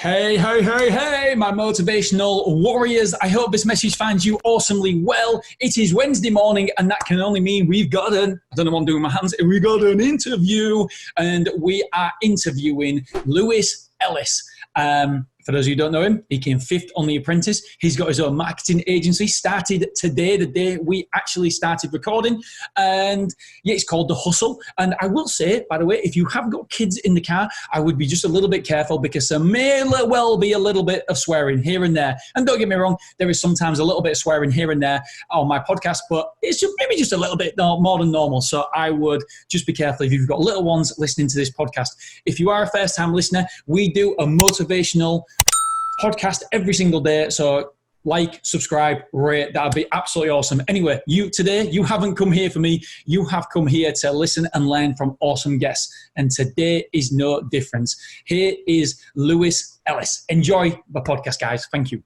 Hey, hey, hey, hey, my motivational warriors. I hope this message finds you awesomely well. It is Wednesday morning, and that can only mean I don't know what I'm doing with my hands, we got an interview, and we are interviewing Lewis Ellis. For those of you who don't know him, he came fifth on The Apprentice. He's got his own marketing agency, started today, the day we actually started recording. And yeah, it's called The Hussel. And I will say, by the way, if you have got kids in the car, I would be just a little bit careful because there may well be a little bit of swearing here and there. And don't get me wrong, there is sometimes a little bit of swearing here and there on my podcast, but it's maybe just a little bit more than normal. So I would just be careful if you've got little ones listening to this podcast. If you are a first-time listener, we do a motivational podcast every single day, so like, subscribe, rate, that'd be absolutely awesome. Anyway, you haven't come here for me, you have come here to listen and learn from awesome guests, and today is no different. Here is Lewis Ellis. Enjoy the podcast, guys. Thank you.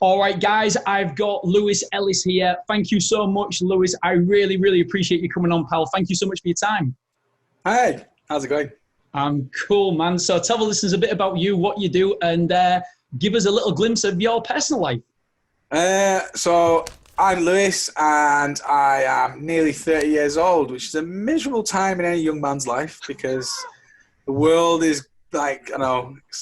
All right, guys, I've got Lewis Ellis here. Thank you so much, Lewis. I really, really appreciate you coming on, pal. Thank you so much for your time. Hey, how's it going? I'm cool, man. So tell the listeners a bit about you, what you do, and give us a little glimpse of your personal life. So I'm Lewis, and I am nearly 30 years old, which is a miserable time in any young man's life because the world is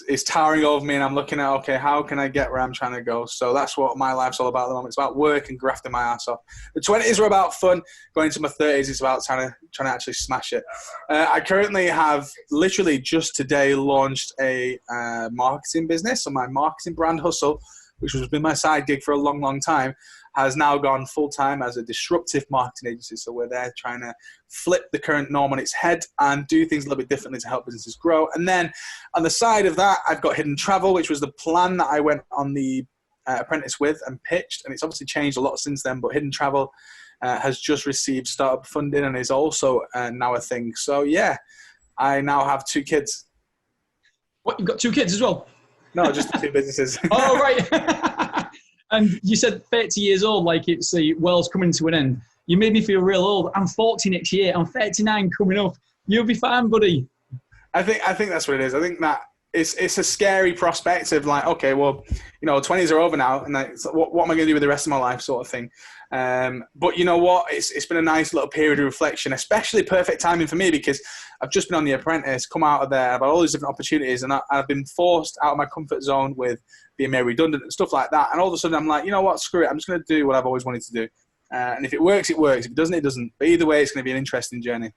it's towering over me, and I'm looking at, okay, how can I get where I'm trying to go? So that's what my life's all about at the moment. It's about work and grafting my ass off. The 20s are about fun. Going into my 30s is about trying to actually smash it. I currently have literally just today launched a marketing business. So my marketing brand Hussel, which has been my side gig for a long, long time, has now gone full-time as a disruptive marketing agency. So we're there trying to flip the current norm on its head and do things a little bit differently to help businesses grow. And then on the side of that, I've got Hiddn Travel, which was the plan that I went on the Apprentice with and pitched. And it's obviously changed a lot since then, but Hiddn Travel has just received startup funding and is also now a thing. So yeah, I now have 2 kids. What, you've got 2 kids as well? No, just 2 businesses. Oh, right. And you said 30 years old, like it's the world's coming to an end. You made me feel real old. I'm 40 next year. I'm 39 coming up. You'll be fine, buddy. I think that's what it is. I think that it's a scary prospect of like, okay, well, 20s are over now, and what am I going to do with the rest of my life, sort of thing. But you know what? It's been a nice little period of reflection, especially perfect timing for me because I've just been on The Apprentice, come out of there, I've had all these different opportunities, and I've been forced out of my comfort zone with being made redundant and stuff like that. And all of a sudden I'm like, you know what? Screw it. I'm just going to do what I've always wanted to do. And if it works, it works. If it doesn't, it doesn't. But either way, it's going to be an interesting journey.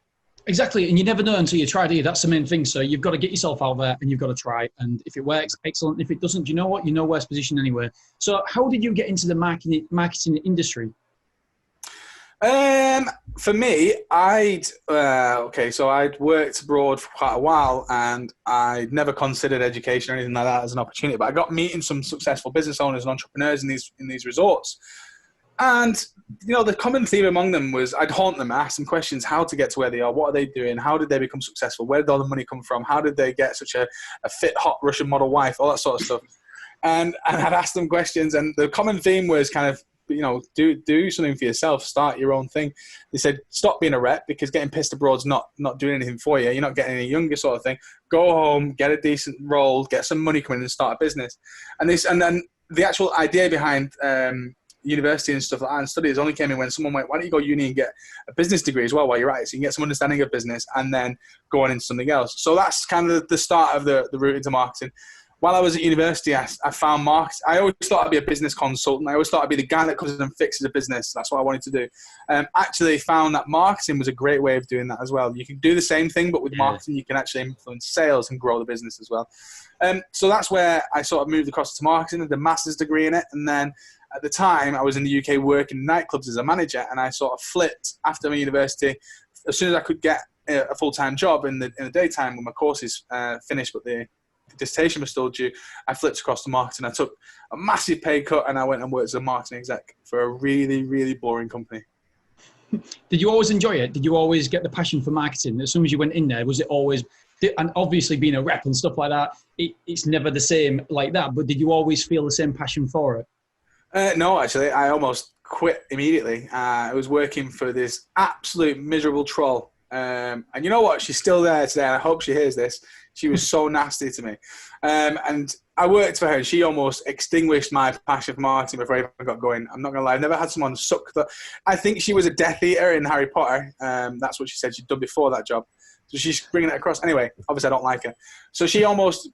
Exactly. And you never know until you try, do you? That's the main thing. So you've got to get yourself out there and you've got to try. And if it works, excellent. If it doesn't, you know what? You know where's positioned anyway. So how did you get into the marketing industry? For me, I'd worked abroad for quite a while, and I'd never considered education or anything like that as an opportunity. But I got meeting some successful business owners and entrepreneurs in these resorts, and the common theme among them was I'd haunt them, ask them questions: how to get to where they are, what are they doing, how did they become successful, where did all the money come from, how did they get such a fit, hot Russian model wife, all that sort of stuff. And I'd ask them questions, and the common theme was kind of, do something for yourself, start your own thing. They said, stop being a rep because getting pissed abroad's not doing anything for you. You're not getting any younger, sort of thing. Go home, get a decent role, get some money coming in and start a business. And then the actual idea behind university and stuff like that and studies only came in when someone went, why don't you go uni and get a business degree as well while you're at it, so you can get some understanding of business and then go on into something else. So that's kind of the start of the route into marketing. While I was at university, I found marketing. I always thought I'd be a business consultant. I always thought I'd be the guy that comes in and fixes a business. That's what I wanted to do. Actually found that marketing was a great way of doing that as well. You can do the same thing, but with marketing, you can actually influence sales and grow the business as well. So that's where I sort of moved across to marketing, did a master's degree in it. And then at the time, I was in the UK working in nightclubs as a manager, and I sort of flipped after my university. As soon as I could get a full-time job in the daytime when my courses finished, but the dissertation was still due, I flipped across to marketing. I took a massive pay cut and I went and worked as a marketing exec for a really, really boring company. Did you always enjoy it? Did you always get the passion for marketing? As soon as you went in there, was it always, and obviously being a rep and stuff like that, it's never the same like that, but did you always feel the same passion for it? No, actually, I almost quit immediately. I was working for this absolute miserable troll. And you know what? She's still there today, and I hope she hears this. She was so nasty to me. And I worked for her, and she almost extinguished my passion for marketing before I even got going. I'm not going to lie. I've never had someone suck the... I think she was a Death Eater in Harry Potter. That's what she said she'd done before that job. So she's bringing it across. Anyway, obviously I don't like her. So she almost,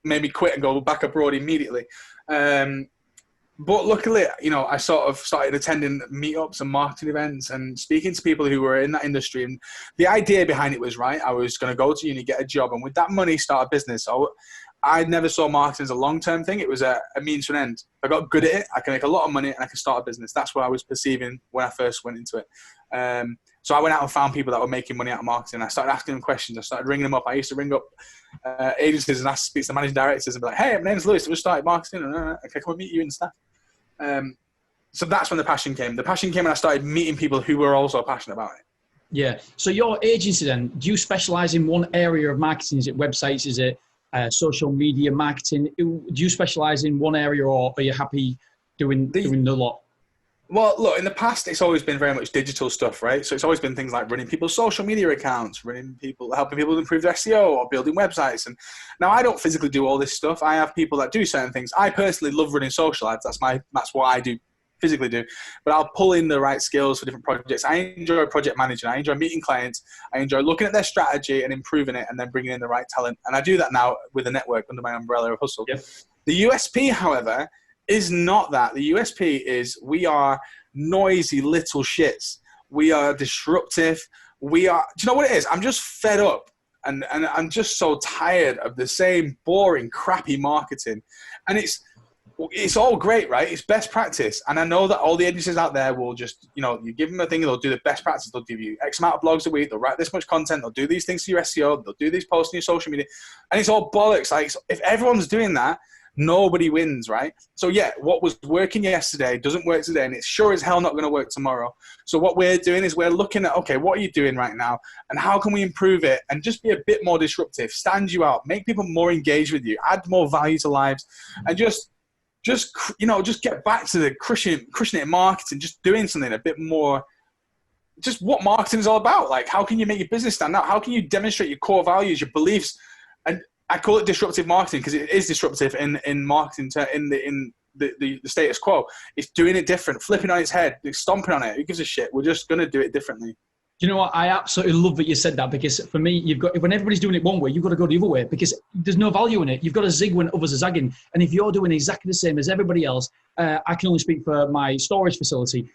made me quit and go back abroad immediately. But luckily, I sort of started attending meetups and marketing events and speaking to people who were in that industry. And the idea behind it was, right, I was going to go to uni, get a job, and with that money, start a business. So I never saw marketing as a long-term thing. It was a means to an end. I got good at it. I can make a lot of money, and I can start a business. That's what I was perceiving when I first went into it. So I went out and found people that were making money out of marketing. I started asking them questions. I started ringing them up. I used to ring up agencies and speak to the managing directors and be like, hey, my name's Lewis. I just started marketing. Okay, come and meet you and stuff. So that's when the passion came. The passion came when I started meeting people who were also passionate about it. Yeah. So your agency then, do you specialize in one area of marketing? Is it websites? Is it social media marketing? Do you specialize in one area, or are you happy doing the lot? Well, look, in the past, it's always been very much digital stuff, right? So it's always been things like running people's social media accounts, helping people improve their SEO, or building websites. And now I don't physically do all this stuff. I have people that do certain things. I personally love running social ads. That's what I do, physically do. But I'll pull in the right skills for different projects. I enjoy project managing. I enjoy meeting clients. I enjoy looking at their strategy and improving it, and then bringing in the right talent. And I do that now with a network under my umbrella of Hussel. Yep. The USP, however, is not that. The USP is we are noisy little shits. We are disruptive. Do you know what it is? I'm just fed up, and I'm just so tired of the same boring, crappy marketing. And it's all great, right? It's best practice. And I know that all the agencies out there will just, you give them a thing, they'll do the best practice. They'll give you X amount of blogs a week. They'll write this much content. They'll do these things to your SEO. They'll do these posts on your social media. And it's all bollocks. Like, if everyone's doing that, nobody wins, right? So yeah, what was working yesterday doesn't work today, and it's sure as hell not going to work tomorrow. So what we're doing is we're looking at, okay, what are you doing right now, and how can we improve it and just be a bit more disruptive, stand you out, make people more engaged with you, add more value to lives, and just get back to the crushing it in marketing, just doing something a bit more, just what marketing is all about. Like, how can you make your business stand out? How can you demonstrate your core values, your beliefs? And I call it disruptive marketing because it is disruptive in marketing, in the status quo. It's doing it different, flipping on its head, stomping on it. Who gives a shit? We're just going to do it differently. Do you know what? I absolutely love that you said that, because for me, when everybody's doing it one way, you've got to go the other way, because there's no value in it. You've got to zig when others are zagging. And if you're doing exactly the same as everybody else, I can only speak for my storage facility.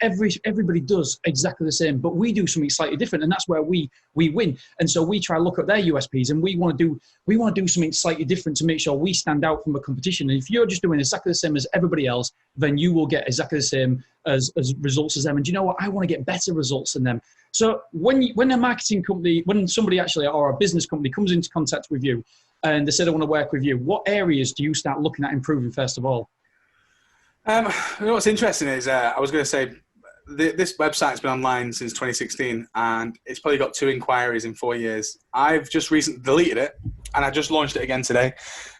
Everybody does exactly the same, but we do something slightly different, and that's where we win. And so we try to look at their USPs, and we want to do something slightly different to make sure we stand out from a competition. And if you're just doing exactly the same as everybody else, then you will get exactly the same as results as them. And do you know what? I want to get better results than them. So when a marketing company, when somebody actually, or a business company comes into contact with you and they say they want to work with you, what areas do you start looking at improving first of all? What's interesting is, I was going to say, this website's been online since 2016, and it's probably got 2 inquiries in 4 years. I've just recently deleted it, and I just launched it again today.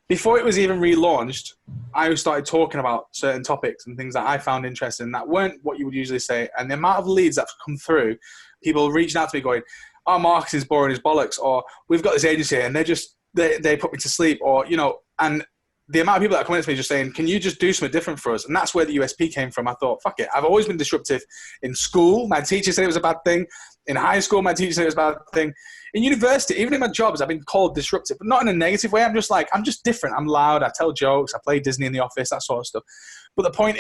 Before it was even relaunched, I started talking about certain topics and things that I found interesting that weren't what you would usually say. And the amount of leads that's come through, people reaching out to me going, our marketing's boring as bollocks, or we've got this agency and they put me to sleep, or, and the amount of people that are coming to me just saying, can you just do something different for us? And that's where the USP came from. I thought, fuck it. I've always been disruptive. In school, my teacher said it was a bad thing. In high school, my teacher said it was a bad thing. In university, even in my jobs, I've been called disruptive, but not in a negative way. I'm just different. I'm loud. I tell jokes. I play Disney in the office, that sort of stuff. But the point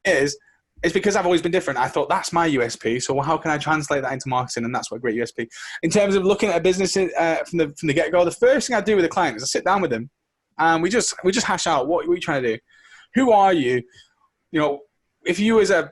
is, it's because I've always been different. I thought that's my USP. So how can I translate that into marketing? And that's what a great USP. In terms of looking at a business from the get-go, the first thing I do with a client is I sit down with them, and we just hash out, what are you trying to do? Who are you? If you was a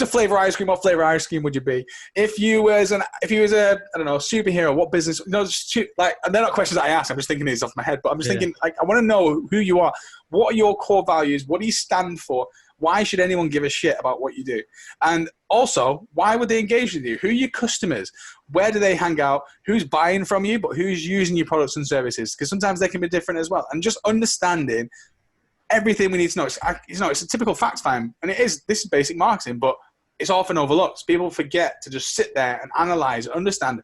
flavor ice cream, what flavor ice cream would you be? If you was a I don't know, superhero, what business? And they're not questions that I ask. I'm just thinking these off my head, but I'm just thinking, I want to know who you are. What are your core values? What do you stand for? Why should anyone give a shit about what you do? And also, why would they engage with you? Who are your customers? Where do they hang out? Who's buying from you, but who's using your products and services? Because sometimes they can be different as well. And just understanding everything we need to know. It's a typical fact find, and this is basic marketing, but it's often overlooked. People forget to just sit there and analyze, understand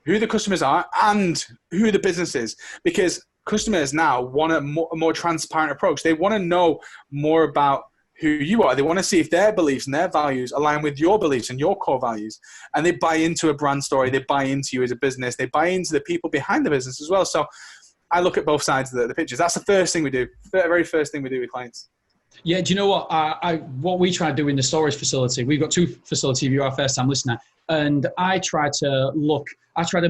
who the customers are and who the business is, because customers now want a more transparent approach. They want to know more about who you are. They want to see if their beliefs and their values align with your beliefs and your core values. And they buy into a brand story. They buy into you as a business. They buy into the people behind the business as well. So I look at both sides of the pictures. That's the first thing we do. The very first thing we do with clients. Yeah, do you know what? What we try to do in the storage facility, we've got 2 facilities if you're our first time listener. And I try to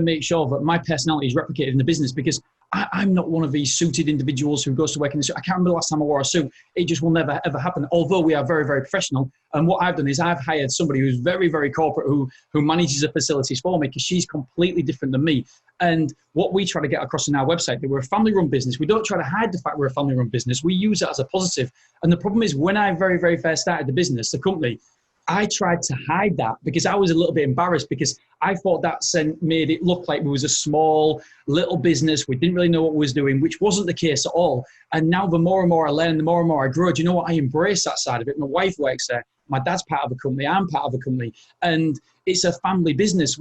make sure that my personality is replicated in the business, because I'm not one of these suited individuals who goes to work in the suit. I can't remember the last time I wore a suit. It just will never, ever happen, although we are very, very professional. And what I've done is I've hired somebody who's very, very corporate who manages the facilities for me, because she's completely different than me. And what we try to get across in our website, that we're a family-run business. We don't try to hide the fact we're a family-run business. We use it as a positive. And the problem is, when I very, very first started the business, the company, I tried to hide that because I was a little bit embarrassed, because I thought that made it look like we was a small little business. We didn't really know what we was doing, which wasn't the case at all. And now the more and more I learn, the more and more I grow. Do you know what? I embrace that side of it. My wife works there. My dad's part of the company. I'm part of the company. And it's a family business.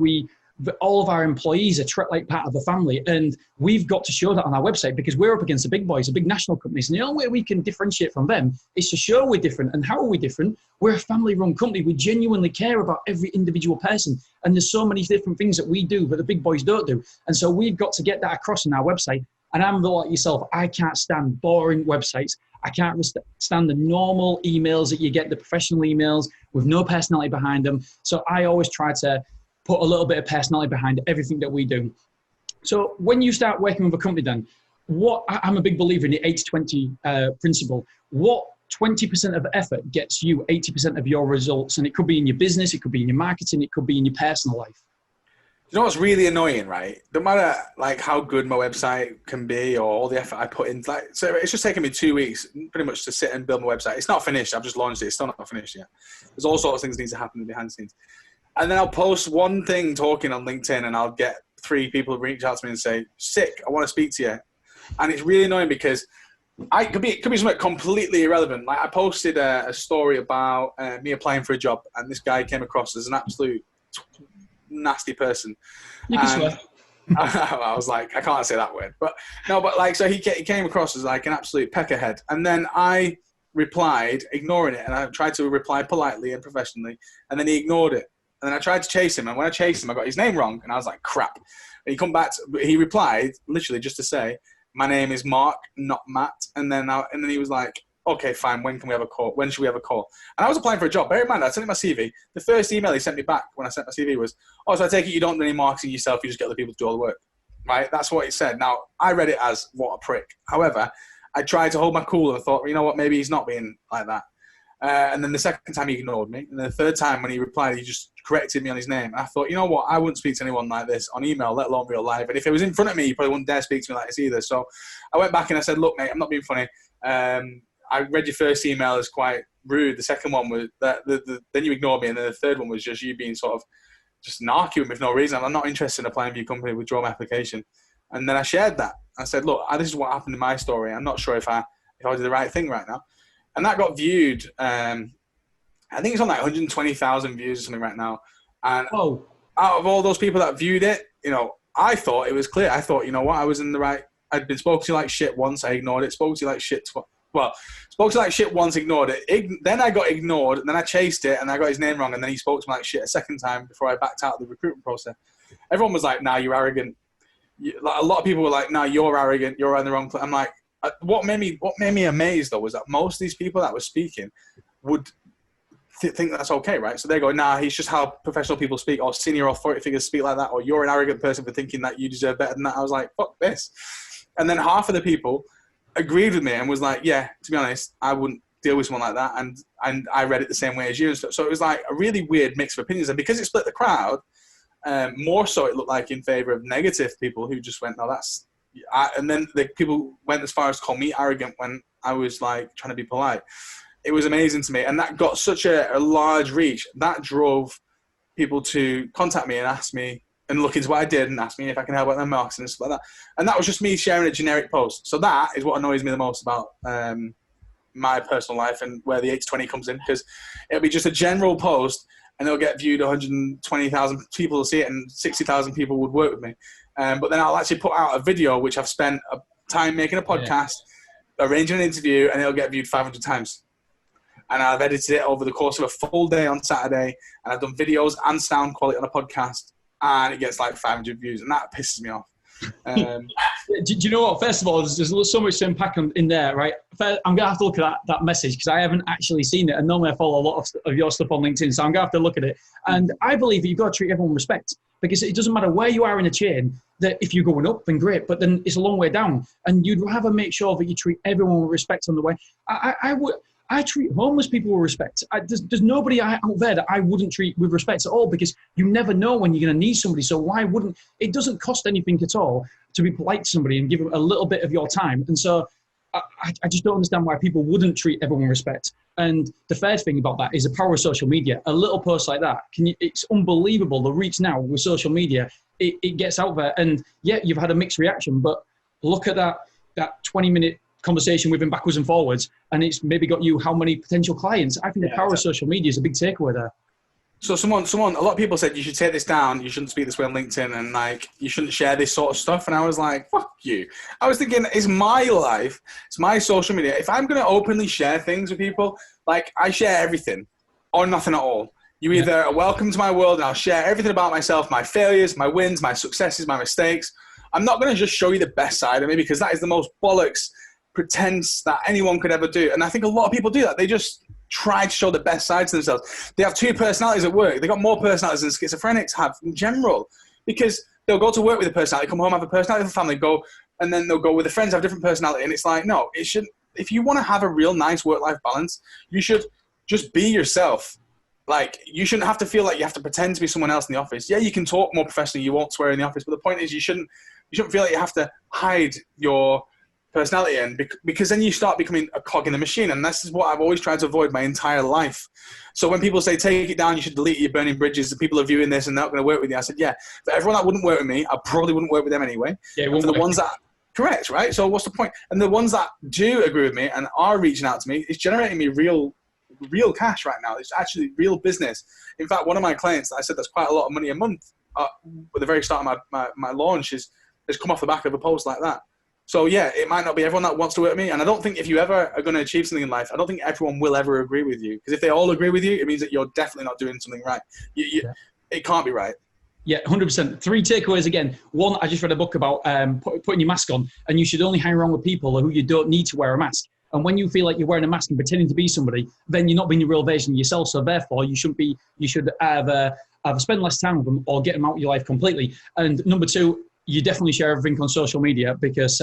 All of our employees are like part of the family, and we've got to show that on our website, because we're up against the big boys, the big national companies, and the only way we can differentiate from them is to show we're different. And how are we different? We're a family-run company. We genuinely care about every individual person, and there's so many different things that we do that the big boys don't do, and so we've got to get that across on our website. And I'm like yourself, I can't stand boring websites. I can't stand the normal emails that you get, the professional emails with no personality behind them. So I always try to put a little bit of personality behind everything that we do. So when you start working with a company, then I'm a big believer in the 80-20 principle. What 20% of effort gets you 80% of your results? And it could be in your business, it could be in your marketing, it could be in your personal life. You know what's really annoying, right? No matter like how good my website can be or all the effort I put in, like, so it's just taken me 2 weeks pretty much to sit and build my website. It's not finished. I've just launched it. It's still not finished yet. There's all sorts of things that need to happen behind the scenes. And then I'll post one thing talking on LinkedIn, and I'll get 3 people reach out to me and say, "Sick, I want to speak to you." And it's really annoying because it could be something completely irrelevant. Like I posted a story about me applying for a job, and this guy came across as an absolute nasty person. You can swear. I was like, I can't say that word, but like, so he came across as like an absolute peckerhead, and then I replied, ignoring it, and I tried to reply politely and professionally, and then he ignored it. And then I tried to chase him, and when I chased him, I got his name wrong, and I was like, crap. And he replied literally just to say, "My name is Mark, not Matt." And then he was like, "Okay, fine. When can we have a call? When should we have a call?" And I was applying for a job. Bear in mind, I sent him my CV. The first email he sent me back when I sent my CV was, "Oh, so I take it you don't do any marketing yourself. You just get other people to do all the work." Right? That's what he said. Now, I read it as, what a prick. However, I tried to hold my cool, and I thought, you know what, maybe he's not being like that. And then the second time he ignored me. And then the third time when he replied, he just corrected me on his name. And I thought, you know what, I wouldn't speak to anyone like this on email, let alone real life. And if it was in front of me, he probably wouldn't dare speak to me like this either. So I went back and I said, "Look, mate, I'm not being funny. I read your first email as quite rude. The second one was that then you ignored me. And then the third one was just you being sort of just narky with me for no reason. I'm not interested in applying for your company, withdraw my application." And then I shared that. I said, "Look, this is what happened in my story. I'm not sure if I did the right thing right now." And that got viewed. I think it's on like 120,000 views or something right now. And out of all those people that viewed it, you know, I thought it was clear. I thought, you know what, I was in the right. I'd been spoken to like shit once. I ignored it. Spoke to like shit once, ignored it. Then I got ignored. And then I chased it, and I got his name wrong. And then he spoke to me like shit a second time before I backed out of the recruitment process. Everyone was like, "Nah, you're arrogant." Like, a lot of people were like, "Nah, you're arrogant. You're in the wrong place." I'm like, what made me amazed though was that most of these people that were speaking would think that's okay, right? So they go, "Nah, he's just how professional people speak, or senior authority figures speak like that, or you're an arrogant person for thinking that you deserve better than that." I was like, fuck this. And then half of the people agreed with me and was like, "Yeah, to be honest, I wouldn't deal with someone like that." And I read it the same way as you. So it was like a really weird mix of opinions. And because it split the crowd, more so it looked like in favor of negative people who just went, "No, that's..." And then the people went as far as to call me arrogant when I was like trying to be polite. It was amazing to me. And that got such a large reach. That drove people to contact me and ask me and look into what I did and ask me if I can help with their marketing and stuff like that. And that was just me sharing a generic post. So that is what annoys me the most about my personal life and where the 80-20 comes in, because it'll be just a general post and it'll get viewed. 120,000 people will see it, and 60,000 people would work with me. But then I'll actually put out a video which I've spent time making a podcast, arranging an interview, and it'll get viewed 500 times. And I've edited it over the course of a full day on Saturday, and I've done videos and sound quality on a podcast, and it gets like 500 views, and that pisses me off. Do you know what? First of all, there's so much to unpack in there, right? I'm going to have to look at that message because I haven't actually seen it. And normally I follow a lot of your stuff on LinkedIn, so I'm going to have to look at it. And I believe that you've got to treat everyone with respect, because it doesn't matter where you are in a chain, that if you're going up, then great, but then it's a long way down. And you'd rather make sure that you treat everyone with respect on the way. I treat homeless people with respect. There's nobody out there that I wouldn't treat with respect at all, because you never know when you're going to need somebody. So why wouldn't, it doesn't cost anything at all to be polite to somebody and give them a little bit of your time. And so I just don't understand why people wouldn't treat everyone with respect. And the third thing about that is the power of social media. A little post like that, it's unbelievable. The reach now with social media, it gets out there. And yeah, you've had a mixed reaction, but look at that 20-minute conversation with him backwards and forwards, and it's maybe got you how many potential clients. I think the power of social media is a big takeaway there. So a lot of people said you should take this down, you shouldn't speak this way on LinkedIn, and like you shouldn't share this sort of stuff. And I was like, fuck you. I was thinking, it's my life, it's my social media. If I'm going to openly share things with people, like I share everything or nothing at all. You either are welcome to my world and I'll share everything about myself, my failures, my wins, my successes, my mistakes. I'm not going to just show you the best side of me, because that is the most bollocks pretense that anyone could ever do. And I think a lot of people do that. They just try to show the best side to themselves. They have two personalities at work. They got more personalities than schizophrenics have in general, because they'll go to work with a personality, come home, have a personality with a family, go, and then they'll go with the friends, have a different personality. And it's like, no, it should, if you want to have a real nice work-life balance, you should just be yourself. Like, you shouldn't have to feel like you have to pretend to be someone else in the office. Yeah, you can talk more professionally, you won't swear in the office, but the point is you shouldn't feel like you have to hide your personality in, because then you start becoming a cog in the machine. And this is what I've always tried to avoid my entire life. So when people say take it down, you should delete your burning bridges, the people are viewing this and they're not going to work with you, I said, yeah, for everyone that wouldn't work with me, I probably wouldn't work with them anyway. Yeah, for the ones that, correct, right? So what's the point? And the ones that do agree with me and are reaching out to me, it's generating me real cash right now. It's actually real business. In fact, one of my clients that I said that's quite a lot of money a month at the very start of my launch has come off the back of a post like that. So yeah, it might not be everyone that wants to work with me. And I don't think if you ever are going to achieve something in life, I don't think everyone will ever agree with you. Because if they all agree with you, it means that you're definitely not doing something right. It can't be right. Yeah, 100%. 3 takeaways again. 1, I just read a book about putting your mask on, and you should only hang around with people who you don't need to wear a mask. And when you feel like you're wearing a mask and pretending to be somebody, then you're not being the real version of yourself. So therefore, you should either spend less time with them or get them out of your life completely. And number 2, you definitely share everything on social media, because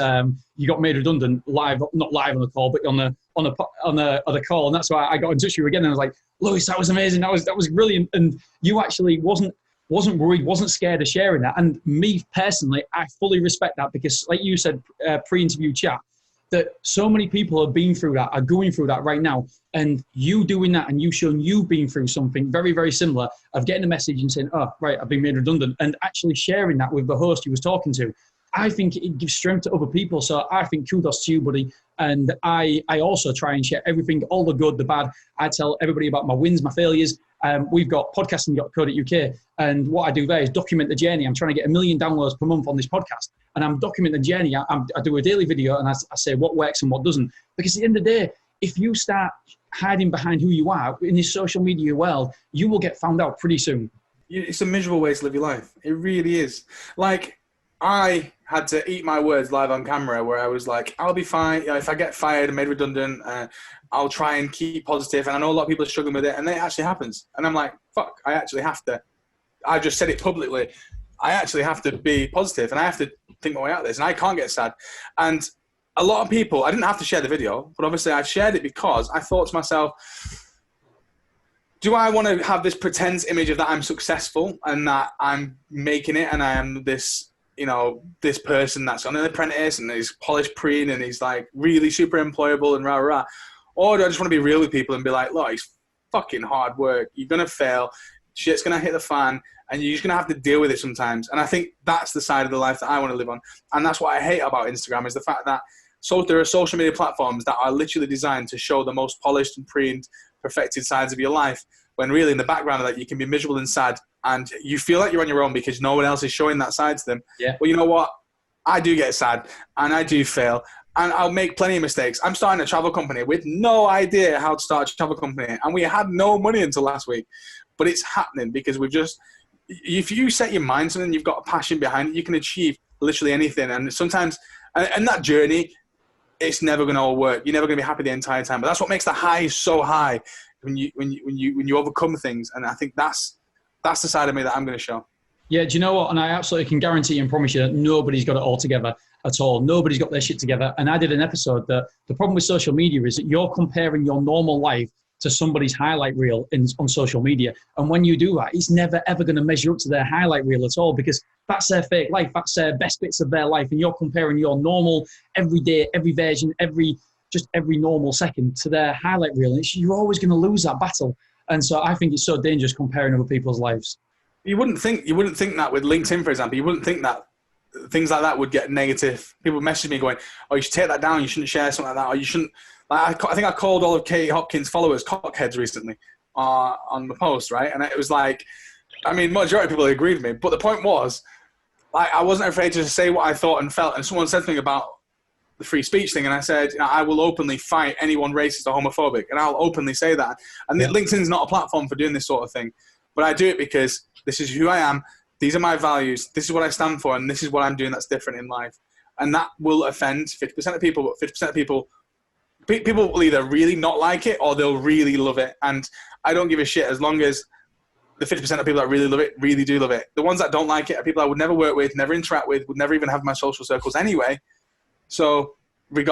you got made redundant not live on the call, but on the call. And that's why I got in touch with you again. And I was like, Lewis, that was amazing. That was brilliant. And you actually wasn't worried, wasn't scared of sharing that. And me personally, I fully respect that, because like you said, pre-interview chat, that so many people have been through that, are going through that right now. And you doing that, and you showing you've been through something very, very similar, of getting a message and saying, oh, right, I've been made redundant, and actually sharing that with the host you was talking to. I think it gives strength to other people. So I think kudos to you, buddy. And I also try and share everything, all the good, the bad. I tell everybody about my wins, my failures. We've got podcasting.co.uk, and what I do there is document the journey. I'm trying to get 1 million downloads per month on this podcast, and I'm documenting the journey. I do a daily video, and I say what works and what doesn't. Because at the end of the day, if you start hiding behind who you are in this social media world, you will get found out pretty soon. It's a miserable way to live your life. It really is. Like, I had to eat my words live on camera, where I was like, I'll be fine. You know, if I get fired and made redundant, I'll try and keep positive. And I know a lot of people are struggling with it, and then it actually happens. And I'm like, fuck, I actually have to. I just said it publicly. I actually have to be positive, and I have to think my way out of this, and I can't get sad. And a lot of people, I didn't have to share the video, but obviously I shared it because I thought to myself, do I want to have this pretend image of that I'm successful and that I'm making it, and I am this, you know, this person that's on an apprentice and he's polished preen and he's like really super employable and rah, rah. Or do I just want to be real with people and be like, look, it's fucking hard work. You're going to fail. Shit's going to hit the fan, and you're just going to have to deal with it sometimes. And I think that's the side of the life that I want to live on. And that's what I hate about Instagram, is the fact that there are social media platforms that are literally designed to show the most polished and preened, perfected sides of your life. when really in the background of that, you can be miserable and sad, and you feel like you're on your own because no one else is showing that side to them. Yeah. Well, you know what? I do get sad, and I do fail, and I'll make plenty of mistakes. I'm starting a travel company with no idea how to start a travel company, and we had no money until last week. But it's happening because if you set your mind to something, you've got a passion behind it, you can achieve literally anything. And sometimes, and that journey, it's never going to all work. You're never going to be happy the entire time. But that's what makes the high so high when you overcome things. And I think that's the side of me that I'm going to show. Yeah, do you know what? And I absolutely can guarantee and promise you that nobody's got it all together at all. Nobody's got their shit together. And I did an episode that the problem with social media is that you're comparing your normal life to somebody's highlight reel on social media. And when you do that, it's never, ever going to measure up to their highlight reel at all, because that's their fake life. That's their best bits of their life. And you're comparing your normal, everyday, every version, every normal second to their highlight reel. And you're always going to lose that battle. And so I think it's so dangerous comparing other people's lives. You wouldn't think that with LinkedIn, for example. You wouldn't think that things like that would get negative. People message me going, "Oh, you should take that down. You shouldn't share something like that. Or you shouldn't." Like, I think I called all of Katie Hopkins' followers cockheads recently on the post, right? And it was like, I mean, majority of people agreed with me. But the point was, like, I wasn't afraid to say what I thought and felt. And someone said something about the free speech thing, and I said, I will openly fight anyone racist or homophobic, and I'll openly say that. And LinkedIn's not a platform for doing this sort of thing, but I do it because this is who I am. These are my values. This is what I stand for, and this is what I'm doing that's different in life. And that will offend 50% of people, but 50% of people will either really not like it or they'll really love it. And I don't give a shit as long as the 50% of people that really love it really do love it. The ones that don't like it are people I would never work with, never interact with, would never even have my social circles anyway. So the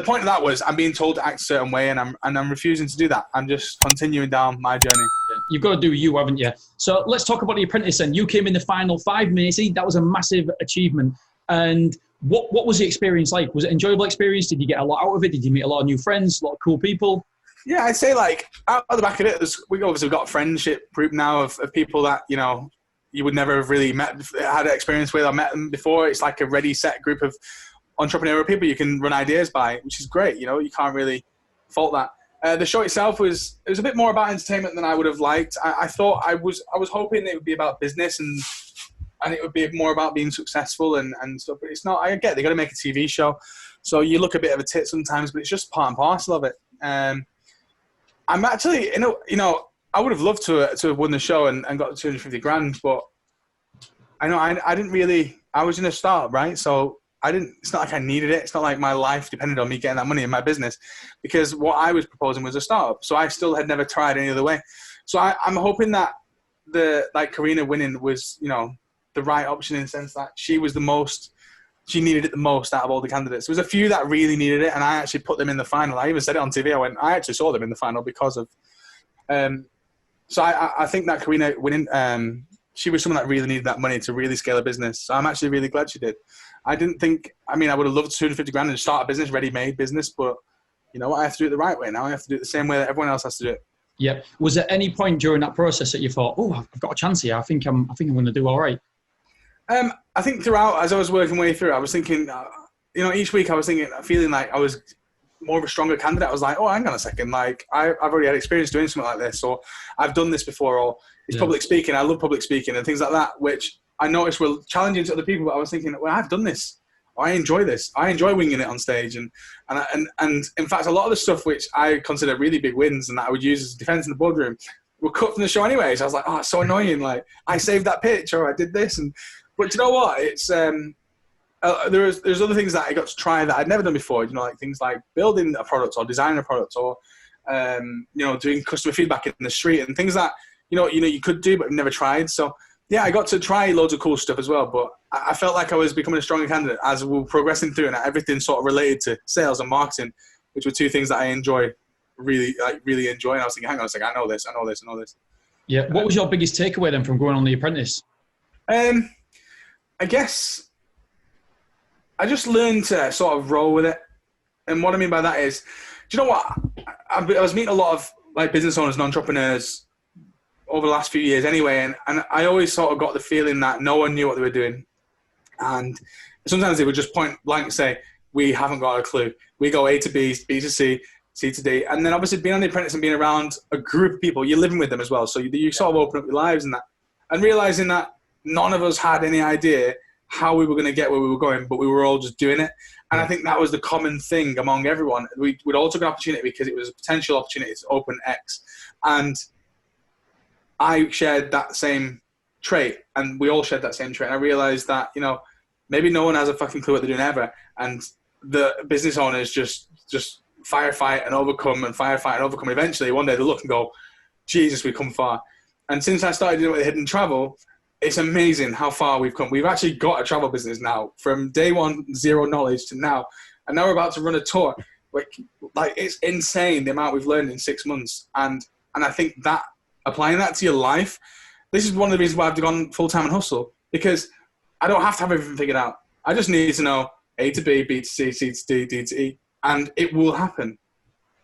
point of that was I'm being told to act a certain way, and I'm refusing to do that. I'm just continuing down my journey. You've got to do you, haven't you? So let's talk about the Apprentice then. You came in the final 5, Macy. That was a massive achievement. And what was the experience like? Was it an enjoyable experience? Did you get a lot out of it? Did you meet a lot of new friends, a lot of cool people? Yeah, I'd say like out of the back of it, we obviously got a friendship group now of people that, you know, you would never have really had an experience with or met them before. It's like a ready, set group of entrepreneurial people you can run ideas by, which is great. You know, you can't really fault that. The show itself was a bit more about entertainment than I would have liked. I thought I was hoping it would be about business and it would be more about being successful and stuff. But it's not. I get they got to make a TV show, so you look a bit of a tit sometimes, but it's just part and parcel of it. I'm actually, you know, I would have loved to have won the show and got 250 grand, but I know I didn't really. I was in a startup, right? So it's not like I needed it. It's not like my life depended on me getting that money in my business, because what I was proposing was a startup. So I still had never tried any other way. So I'm hoping that Karina winning was, you know, the right option in the sense that she needed it the most out of all the candidates. There was a few that really needed it, and I actually put them in the final. I even said it on TV. I actually saw them in the final because of, so I think that Karina winning, she was someone that really needed that money to really scale a business. So I'm actually really glad she did. I would have loved 250 grand and start a business, ready-made business, but you know what? I have to do it the right way now. I have to do it the same way that everyone else has to do it. Yep. Was there any point during that process that you thought, oh, I've got a chance here. I think I'm going to do all right? I think throughout, as I was working my way through, I was thinking, you know, each week I was feeling like I was more of a stronger candidate. I was like, oh, hang on a second. Like I've already had experience doing something like this, or I've done this before, or it's public speaking. I love public speaking and things like that, which I noticed were challenging to other people. But I was thinking, well, I've done this. I enjoy this. I enjoy winging it on stage. And in fact, a lot of the stuff which I consider really big wins and that I would use as defense in the boardroom were cut from the show anyway. So I was like, oh, it's so annoying. Like I saved that pitch, or I did this. But you know what? It's there's other things that I got to try that I'd never done before. You know, like things like building a product or designing a product, or you know, doing customer feedback in the street and things that you know you could do but never tried. So yeah, I got to try loads of cool stuff as well. But I felt like I was becoming a stronger candidate as we were progressing through, and everything sort of related to sales and marketing, which were two things that I really enjoy. And I was thinking, hang on a second, I know this. Yeah. What was your biggest takeaway then from going on The Apprentice? I guess I just learned to sort of roll with it. And what I mean by that is, do you know what? I was meeting a lot of like business owners and entrepreneurs over the last few years anyway. And I always sort of got the feeling that no one knew what they were doing. And sometimes they would just point blank say, we haven't got a clue. We go A to B, B to C, C to D. And then obviously being on The Apprentice and being around a group of people, you're living with them as well. So you sort of open up your lives and that. And realizing that none of us had any idea how we were going to get where we were going, but we were all just doing it. And I think that was the common thing among everyone. We'd all took an opportunity because it was a potential opportunity to open X. And I shared that same trait, and we all shared that same trait. And I realized that, you know, maybe no one has a fucking clue what they're doing ever. And the business owners just firefight and overcome and firefight and overcome. Eventually, one day they look and go, Jesus, we've come far. And since I started doing it with Hiddn Travel, it's amazing how far we've come. We've actually got a travel business now, from day one, zero knowledge, to now. And now we're about to run a tour. Like it's insane the amount we've learned in 6 months. And I think that applying that to your life, this is one of the reasons why I've gone full-time in Hussel, because I don't have to have everything figured out. I just need to know A to B, B to C, C to D, D to E, and it will happen.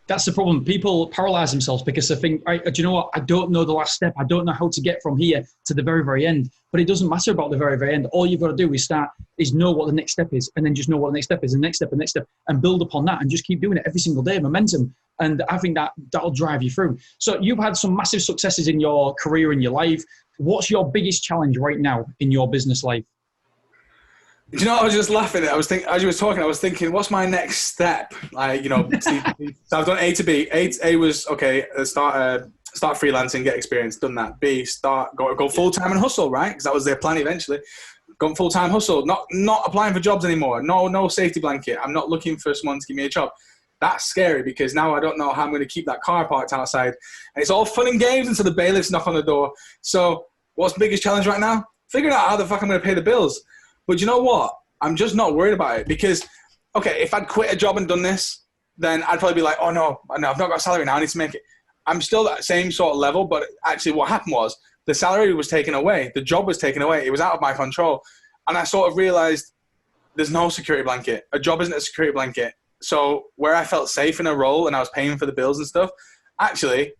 That's the problem. People paralyze themselves because they think, right, do you know what? I don't know the last step. I don't know how to get from here to the very, very end. But it doesn't matter about the very, very end. All you've got to do is know what the next step is, and then just know what the next step is, and next step, and next step, and build upon that, and just keep doing it every single day, momentum. And I think that'll drive you through. So you've had some massive successes in your career, in your life. What's your biggest challenge right now in your business life? Do you know, I was just laughing. I was thinking, as you were talking, I was thinking, what's my next step? Like, you know, so I've done A to B. A was, okay, start freelancing, get experience, done that. B, go full-time and hustle, right? Because that was their plan eventually. Gone full-time hustle, not applying for jobs anymore. No safety blanket. I'm not looking for someone to give me a job. That's scary because now I don't know how I'm going to keep that car parked outside. And it's all fun and games until the bailiffs knock on the door. So what's the biggest challenge right now? Figuring out how the fuck I'm going to pay the bills. But you know what? I'm just not worried about it because, okay, if I'd quit a job and done this, then I'd probably be like, oh no, I've not got a salary now, I need to make it. I'm still at the same sort of level, but actually what happened was the salary was taken away. The job was taken away. It was out of my control. And I sort of realized there's no security blanket. A job isn't a security blanket. So where I felt safe in a role and I was paying for the bills and stuff, actually,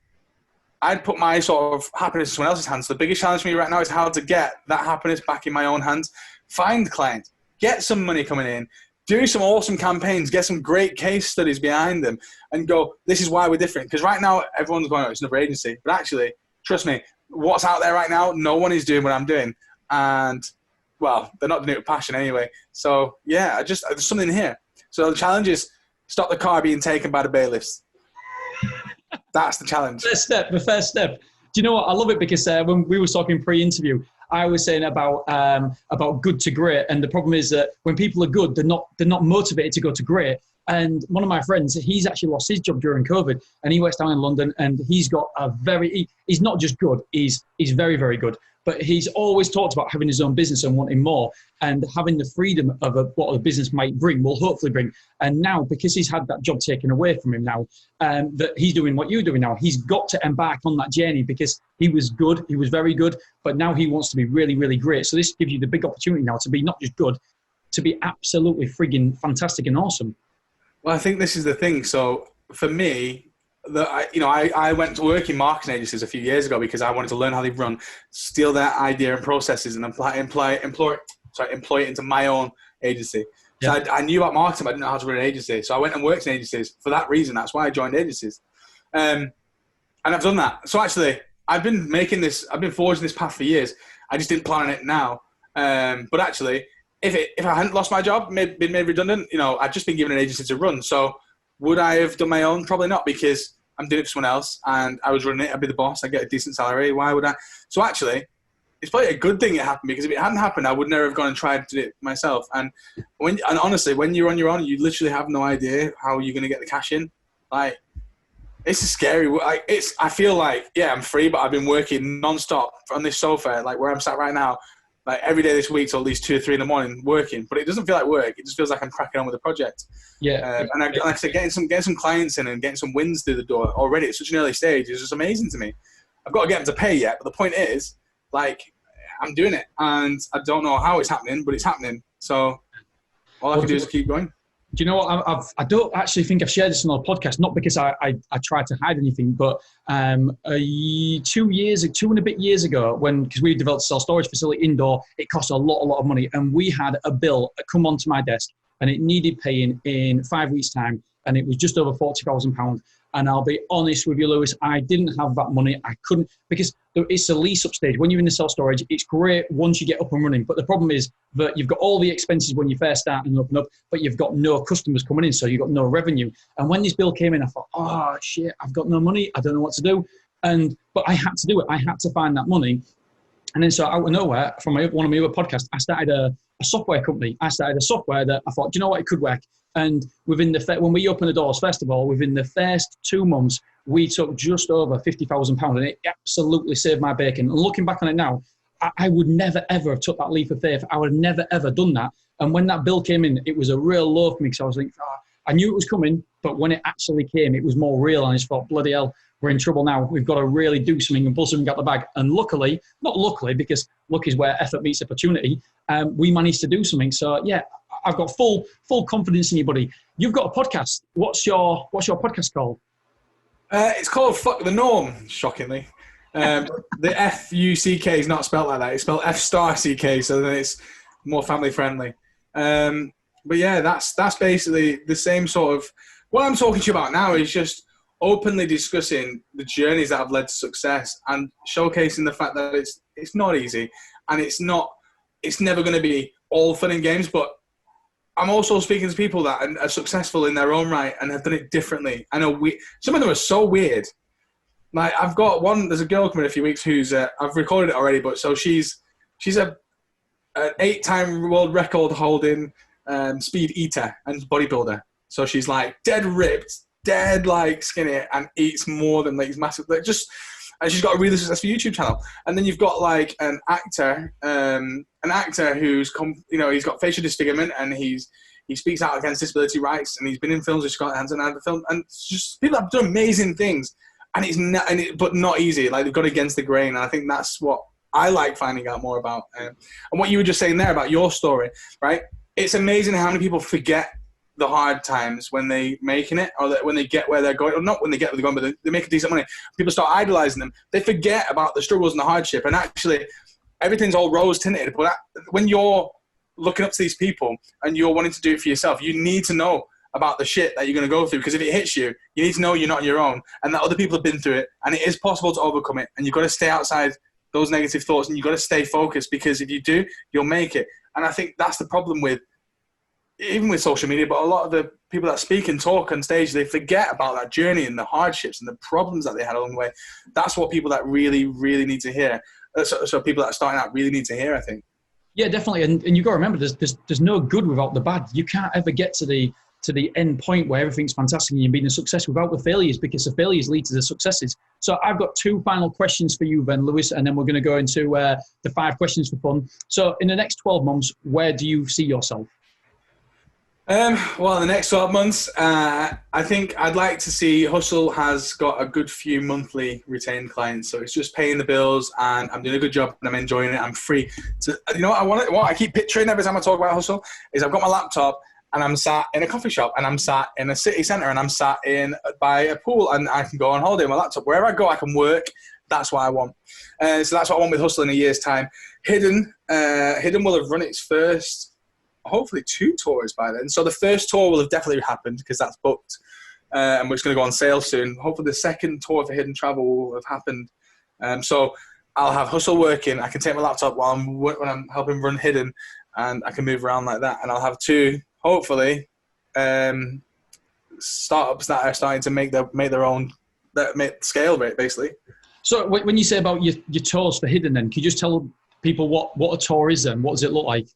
I'd put my sort of happiness in someone else's hands. So the biggest challenge for me right now is how to get that happiness back in my own hands. Find clients, get some money coming in, do some awesome campaigns, get some great case studies behind them, and go, this is why we're different. Because right now, everyone's going, oh, it's another agency. But actually, trust me, what's out there right now, no one is doing what I'm doing. And, well, they're not doing it with passion anyway. So, yeah, there's something here. So the challenge is stop the car being taken by the bailiffs. That's the challenge. The first step. Do you know what? I love it because when we were talking pre-interview, I was saying about good to great, and the problem is that when people are good, they're not motivated to go to great. And one of my friends, he's actually lost his job during COVID, and he works down in London, and he's got he's not just good, he's very, very good. But he's always talked about having his own business and wanting more, and having the freedom of what a business might bring, will hopefully bring. And now, because he's had that job taken away from him now, that he's doing what you're doing now, he's got to embark on that journey because he was good, he was very good, but now he wants to be really, really great. So this gives you the big opportunity now to be not just good, to be absolutely frigging fantastic and awesome. Well, I think this is the thing. So for me, I went to work in marketing agencies a few years ago because I wanted to learn how they run, steal their idea and processes, and employ it into my own agency. So I knew about marketing, but I didn't know how to run an agency. So I went and worked in agencies for that reason. That's why I joined agencies, and I've done that. So actually, I've been forging this path for years. I just didn't plan on it now. But actually, if I hadn't lost my job, been made redundant, I'd just been given an agency to run. So would I have done my own? Probably not, because I'm doing it for someone else and I was running it. I'd be the boss. I'd get a decent salary. Why would I? So actually, it's probably a good thing it happened, because if it hadn't happened, I would never have gone and tried to do it myself. And honestly, when you're on your own, you literally have no idea how you're going to get the cash in. Like, it's a scary. I feel like, yeah, I'm free, but I've been working non-stop on this sofa, like where I'm sat right now, like every day this week till at least 2 or 3 in the morning working. But it doesn't feel like work. It just feels like I'm cracking on with the project. Yeah. And like I said, getting some clients in and getting some wins through the door already at such an early stage is just amazing to me. I've got to get them to pay yet, but the point is, like, I'm doing it, and I don't know how it's happening, but it's happening. So all I can do is keep going. Do you know what? I don't actually think I've shared this on our podcast, not because I try to hide anything, but 2 and a bit years ago, because we developed a self-storage facility indoor, it cost a lot of money, and we had a bill come onto my desk, and it needed paying in 5 weeks' time, and it was just over £40,000. And I'll be honest with you, Lewis, I didn't have that money. I couldn't, because it's a lease up stage. When you're in the self-storage, it's great once you get up and running. But the problem is that you've got all the expenses when you first start and up, but you've got no customers coming in, so you've got no revenue. And when this bill came in, I thought, oh, shit, I've got no money. I don't know what to do. But I had to do it. I had to find that money. And then so out of nowhere, from one of my other podcasts, I started a software company. I started a software that I thought, do you know what, it could work. And when we opened the doors, first of all, within the first 2 months, we took just over £50,000, and it absolutely saved my bacon. And looking back on it now, I would never, ever have took that leap of faith. I would have never, ever done that. And when that bill came in, it was a real low for me, because I was like, I knew it was coming, but when it actually came, it was more real. And I just thought, bloody hell, we're in trouble now. We've got to really do something and pull something out the bag. And luckily, not luckily, because luck is where effort meets opportunity, we managed to do something. So yeah, I've got full confidence in you, buddy. You've got a podcast. What's your podcast called? It's called Fuck the Norm, shockingly. The F-U-C-K is not spelled like that. It's spelled F***, so then it's more family friendly. But yeah, that's basically the same sort of... What I'm talking to you about now is just openly discussing the journeys that have led to success and showcasing the fact that it's not easy, and it's never going to be all fun and games, but I'm also speaking to people that are successful in their own right and have done it differently. I know some of them are so weird. Like I've got one, there's a girl coming in a few weeks who's, I've recorded it already, but so she's an 8-time world record holding speed eater and bodybuilder. So she's like dead ripped, dead like skinny, and eats more than like massive, like just, and she's got a really successful YouTube channel. And then you've got like an actor who's he's got facial disfigurement, and he speaks out against disability rights, and he's been in films with Scott Hansen and the film, and it's just people have done amazing things, and but not easy. Like they've gone against the grain, and I think that's what I like finding out more about. And what you were just saying there about your story, right? It's amazing how many people forget the hard times when they making it, or when they get where they're going, or not when they get where they're going, but they make a decent money. People start idolizing them. They forget about the struggles and the hardship, and actually everything's all rose tinted. But when you're looking up to these people and you're wanting to do it for yourself, you need to know about the shit that you're going to go through, because if it hits you, you need to know you're not on your own, and that other people have been through it, and it is possible to overcome it. And you've got to stay outside those negative thoughts, and you've got to stay focused, because if you do, you'll make it. And I think that's the problem even with social media, but a lot of the people that speak and talk on stage, they forget about that journey and the hardships and the problems that they had along the way. That's what people that really, really need to hear. So people that are starting out really need to hear, I think. Yeah, definitely. And you've got to remember, there's no good without the bad. You can't ever get to the end point where everything's fantastic and you're being a success without the failures, because the failures lead to the successes. So I've got 2 final questions for you then, Lewis, and then we're going to go into the 5 questions for fun. So in the next 12 months, where do you see yourself? Well, in the next 12 months, I think I'd like to see Hussel has got a good few monthly retained clients. So it's just paying the bills, and I'm doing a good job, and I'm enjoying it. I'm free to, what I keep picturing every time I talk about Hussel is I've got my laptop, and I'm sat in a coffee shop, and I'm sat in a city centre, and I'm sat by a pool, and I can go on holiday with my laptop. Wherever I go, I can work. That's what I want. So that's what I want with Hussel in a year's time. Hiddn will have run its first, hopefully 2 tours by then. So the first tour will have definitely happened, because that's booked, and we're just going to go on sale soon. Hopefully the second tour for Hiddn Travel will have happened. So I'll have Hussel working. I can take my laptop when I'm helping run Hiddn, and I can move around like that. And I'll have 2, hopefully, startups that are starting to make their own scale rate, basically. So when you say about your tours for Hiddn, then can you just tell people what a tour is and what does it look like?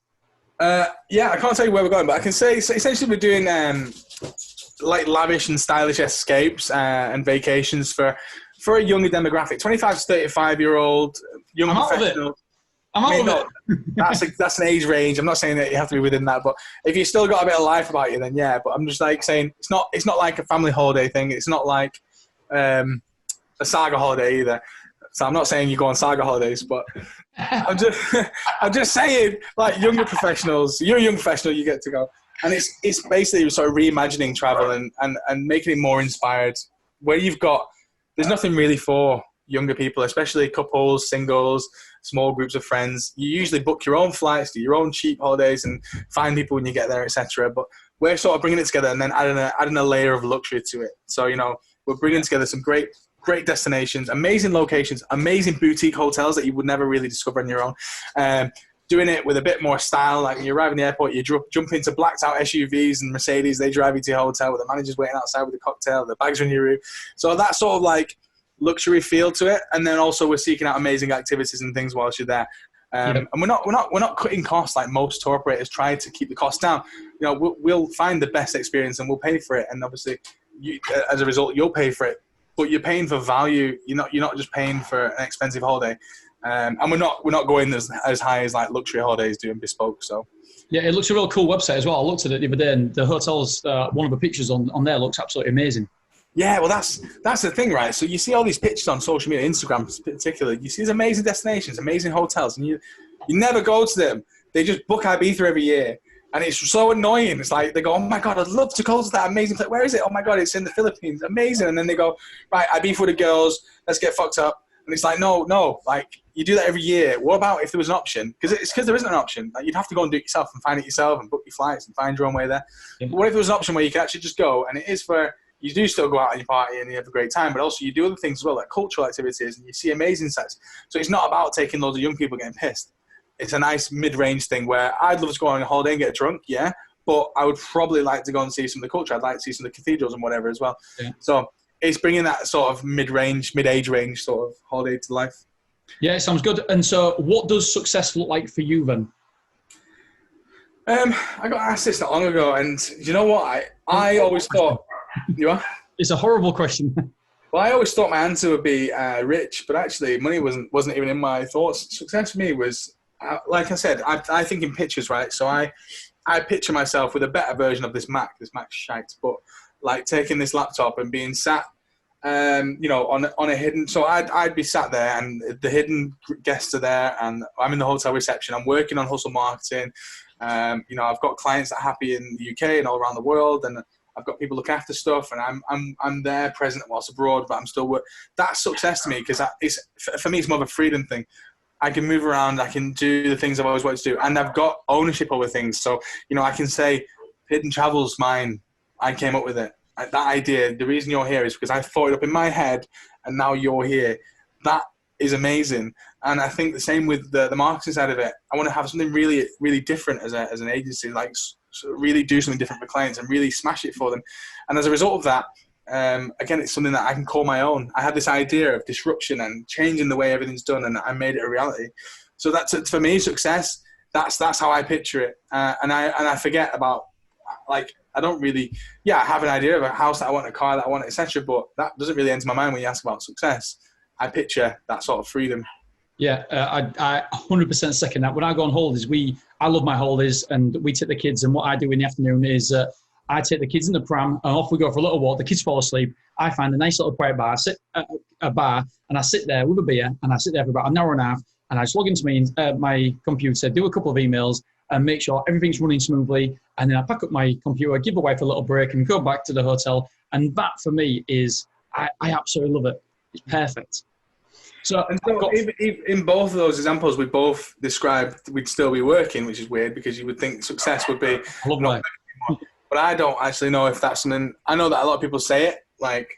Yeah, I can't tell you where we're going, but I can say essentially we're doing like lavish and stylish escapes and vacations for a younger demographic, 25 to 35-year-old young professional. I'm out of it. That's an age range. I'm not saying that you have to be within that, but if you still got a bit of life about you, then yeah. But I'm just like saying it's not like a family holiday thing. It's not like a saga holiday either. So I'm not saying you go on saga holidays, but I'm just saying, like, younger professionals, you're a young professional, you get to go. And it's basically sort of reimagining travel and making it more inspired, where there's nothing really for younger people, especially couples, singles, small groups of friends. You usually book your own flights, do your own cheap holidays, and find people when you get there, etc. But we're sort of bringing it together and then adding a layer of luxury to it. So, you know, we're bringing together some great destinations, amazing locations, amazing boutique hotels that you would never really discover on your own. Doing it with a bit more style. Like when you arrive in the airport, you jump into blacked out SUVs and Mercedes. They drive you to your hotel with the managers waiting outside with a cocktail. The bags are in your room. So that sort of like luxury feel to it. And then also we're seeking out amazing activities and things whilst you're there. And we're not cutting costs like most tour operators try to keep the cost down. You know, we'll find the best experience and we'll pay for it. And obviously, as a result, you'll pay for it. But you're paying for value. You're not just paying for an expensive holiday. And we're not going as high as like luxury holidays doing bespoke. So yeah, it looks a real cool website as well. I looked at it the other day, and the hotels, one of the pictures on there looks absolutely amazing. Yeah, well, that's the thing, right? So you see all these pictures on social media, Instagram particularly. You see these amazing destinations, amazing hotels, and you never go to them. They just book Ibiza every year. And it's so annoying. It's like they go, oh my God, I'd love to go to that amazing place. Where is it? Oh my God, it's in the Philippines. Amazing. And then they go, right, Ibiza with the girls. Let's get fucked up. And it's like, no, like you do that every year. What about if there was an option? Because there isn't an option. Like, you'd have to go and do it yourself and find it yourself and book your flights and find your own way there. Yeah. But what if there was an option where you can actually just go, and it is for, you do still go out and you party and you have a great time, but also you do other things as well, like cultural activities, and you see amazing sights. So it's not about taking loads of young people getting pissed. It's a nice mid-range thing where I'd love to go on a holiday and get drunk, yeah, but I would probably like to go and see some of the culture. I'd like to see some of the cathedrals and whatever as well. Yeah. So it's bringing that sort of mid-age range sort of holiday to life. Yeah, it sounds good. And so what does success look like for you then? I got asked this not long ago, and you know what? I always thought... You are? It's a horrible question. Well, I always thought my answer would be rich, but actually money wasn't even in my thoughts. Success for me was, like I said, I think in pictures, right? So I picture myself with a better version of this Mac's shite, but like taking this laptop and being sat, you know, on a Hiddn. So I'd be sat there, and the Hiddn guests are there, and I'm in the hotel reception. I'm working on Hussel Marketing. You know, I've got clients that are happy in the UK and all around the world, and I've got people look after stuff, and I'm there present whilst abroad, but I'm still work. That's success to me, because for me it's more of a freedom thing. I can move around, I can do the things I've always wanted to do, and I've got ownership over things. So, you know, I can say Hiddn Travel's mine. I came up with it. That idea, the reason you're here is because I thought it up in my head, and now you're here. That is amazing. And I think the same with the marketing side of it. I want to have something really, really different as an agency, like really do something different for clients and really smash it for them. And as a result of that, again, it's something that I can call my own. I had this idea of disruption and changing the way everything's done, and I made it a reality. So that's, for me, success. That's how I picture it. And I forget about, like, I don't really, I have an idea of a house that I want, a car that I want, etc. But that doesn't really enter my mind when you ask about success. I picture that sort of freedom. Yeah, I 100% second that. When I go on holidays, I love my holidays, and we take the kids, and what I do in the afternoon is I take the kids in the pram, and off we go for a little walk. The kids fall asleep. I find a nice little quiet bar, and I sit there with a beer, and I sit there for about an hour and a half, and I just log into my computer, do a couple of emails, and make sure everything's running smoothly, and then I pack up my computer, give the wife a little break, and go back to the hotel. And that, for me, is, I absolutely love it. It's perfect. So in both of those examples, we both described we'd still be working, which is weird because you would think success would be. I love life. But I don't actually know if that's something. I know that a lot of people say it. Like,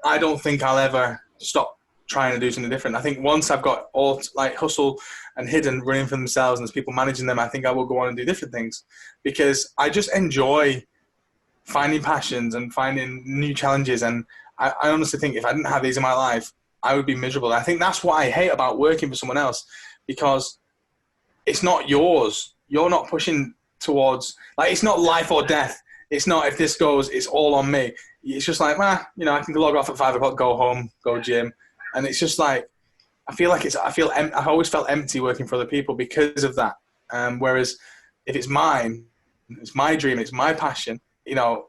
I don't think I'll ever stop trying to do something different. I think once I've got all like Hussel and Hiddn running for themselves and there's people managing them, I think I will go on and do different things because I just enjoy finding passions and finding new challenges. And I honestly think if I didn't have these in my life, I would be miserable. I think that's what I hate about working for someone else, because it's not yours. You're not pushing towards, like, it's not life or death. It's not, if this goes, it's all on me. It's just like, you know, I can log off at 5 o'clock, go home, go gym. And it's just like, I've always felt empty working for other people because of that. Whereas if it's mine, it's my dream, it's my passion, you know,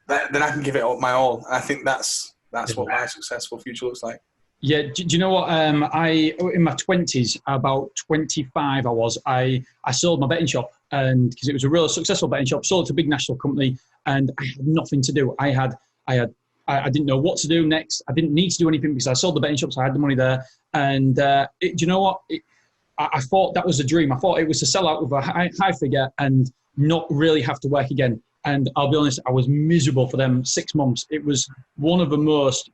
then I can give it my all. And I think that's what my successful future looks like. Yeah, do you know what? In my 20s, about 25 I sold my betting shop, and because it was a really successful betting shop, sold it to a big national company, and I had nothing to do. I didn't know what to do next. I didn't need to do anything because I sold the betting shop, so I had the money there. And do you know what? I thought that was a dream. I thought it was to sell out with a high figure, and not really have to work again. And I'll be honest, I was miserable for them 6 months. It was one of the most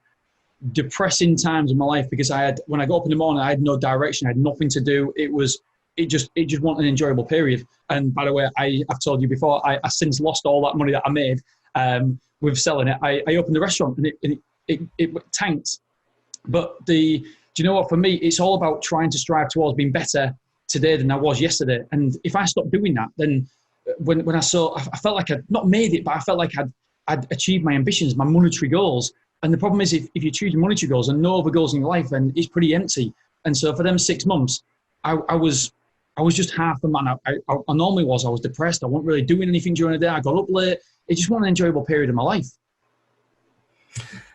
depressing times of my life because when I got up in the morning, I had no direction, I had nothing to do. It just wasn't an enjoyable period. And by the way, I've told you before, I since lost all that money that I made with selling it. I opened the restaurant and it tanked. But do you know what? For me, it's all about trying to strive towards being better today than I was yesterday. And if I stopped doing that, then when I felt like I'd not made it, but I felt like I'd achieved my ambitions, my monetary goals. And the problem is if you choose your monetary goals and no other goals in your life, then it's pretty empty. And so for them 6 months, I was just half the man I normally was. I was depressed. I wasn't really doing anything during the day. I got up late. It just wasn't an enjoyable period of my life.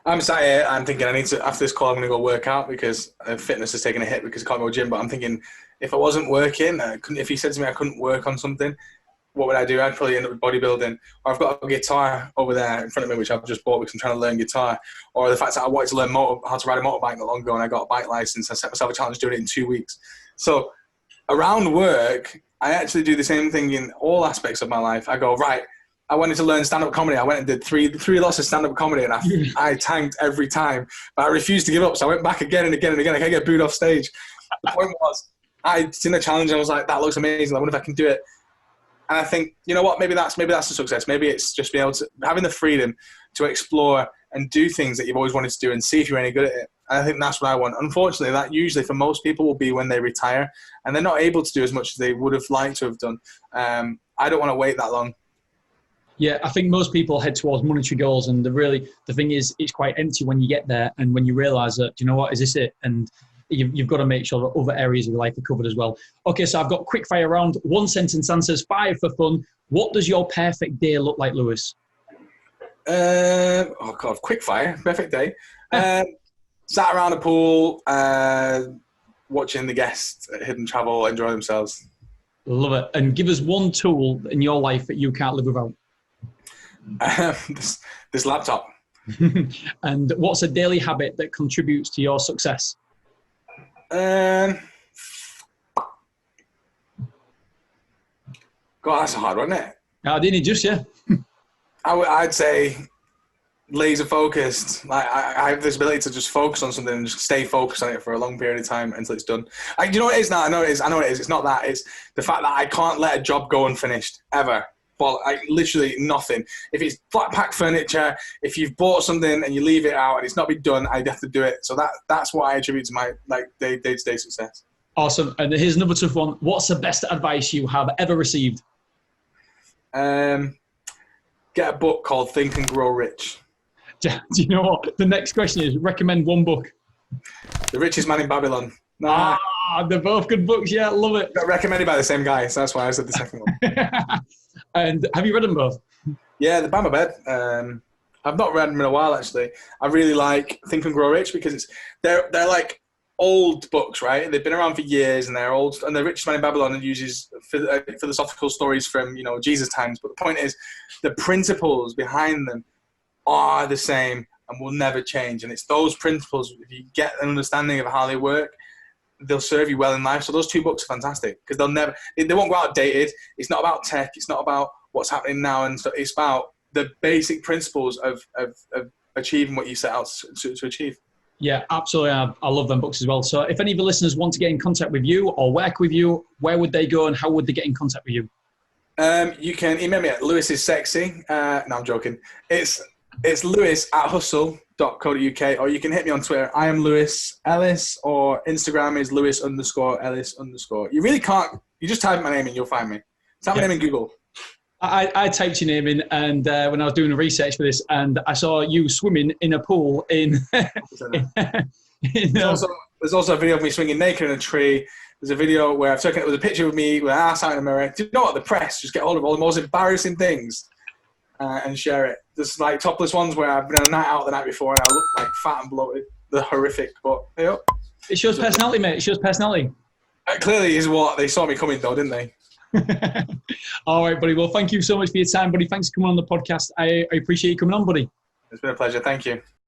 I'm sat here, I'm thinking after this call, I'm going to go work out because fitness is taking a hit because I can't go to the gym. But I'm thinking if I wasn't working, if he said to me I couldn't work on something, what would I do? I'd probably end up with bodybuilding. Or I've got a guitar over there in front of me, which I've just bought because I'm trying to learn guitar. Or the fact that I wanted to learn how to ride a motorbike not long ago and I got a bike license. I set myself a challenge doing it in 2 weeks. So around work, I actually do the same thing in all aspects of my life. I go, right, I wanted to learn stand-up comedy. I went and did three lots of stand-up comedy and I tanked every time. But I refused to give up, so I went back again and again and again. I can't get booed off stage. The point was, I seen the challenge and I was like, that looks amazing. I wonder if I can do it. And I think, you know what, maybe that's a success. Maybe it's just being able to, having the freedom to explore and do things that you've always wanted to do and see if you're any good at it. And I think that's what I want. Unfortunately, that usually for most people will be when they retire and they're not able to do as much as they would have liked to have done. I don't want to wait that long. Yeah, I think most people head towards monetary goals, and the thing is, it's quite empty when you get there, and when you realise that, you know what, is this it? And you've got to make sure that other areas of your life are covered as well. Okay, so I've got quick fire round, 1 sentence answers, 5 for fun. What does your perfect day look like, Lewis? Oh God, quick fire, perfect day. Sat around a pool, watching the guests at Hiddn Travel enjoy themselves. Love it. And give us one tool in your life that you can't live without. This laptop. And what's a daily habit that contributes to your success? God, that's a hard one, isn't it? I didn't just, yeah. I'd say laser focused. Like I have this ability to just focus on something and just stay focused on it for a long period of time until it's done. You know what it is now? I know what it is. It's not that. It's the fact that I can't let a job go unfinished ever. Well, literally nothing. If it's flat pack furniture, if you've bought something and you leave it out and it's not been done, I'd have to do it. So that's what I attribute to my day-to-day success. Awesome. And here's another tough one. What's the best advice you have ever received? Get a book called Think and Grow Rich. Do you know what? The next question is recommend one book. The Richest Man in Babylon. They're both good books. Yeah, love it. Got recommended by the same guy, so that's why I said the second one. And have you read them both? Yeah, they're by my bed. I've not read them in a while, actually. I really like Think and Grow Rich because they're like old books, right? They've been around for years and they're old. And The Richest Man in Babylon uses philosophical stories from, Jesus times. But the point is, the principles behind them are the same and will never change. And it's those principles, if you get an understanding of how they work, they'll serve you well in life. So those 2 books are fantastic because they won't go outdated. It's not about tech. It's not about what's happening now. And so it's about the basic principles of achieving what you set out to achieve. Yeah, absolutely. I love them books as well. So if any of the listeners want to get in contact with you or work with you, where would they go and how would they get in contact with you? You can email me at lewisissexy. No, I'm joking. It's lewis@hussel.co.uk, or you can hit me on Twitter. I am Lewis Ellis, or Instagram is Lewis_Ellis_. You really can't. You just type my name in, you'll find me. Type my name in Google. I typed your name in, and when I was doing the research for this, and I saw you swimming in a pool in. There's also a video of me swinging naked in a tree. There's a video where I've taken it with a picture of me with an ass out in a mirror. Do you know what? The press just get hold of all the most embarrassing things and share it. There's like topless ones where I've been on a night out the night before and I look like fat and bloated. They're horrific, but it shows personality, mate. It shows personality. Clearly is what they saw me coming though, didn't they? All right, buddy. Well, thank you so much for your time, buddy. Thanks for coming on the podcast. I appreciate you coming on, buddy. It's been a pleasure. Thank you.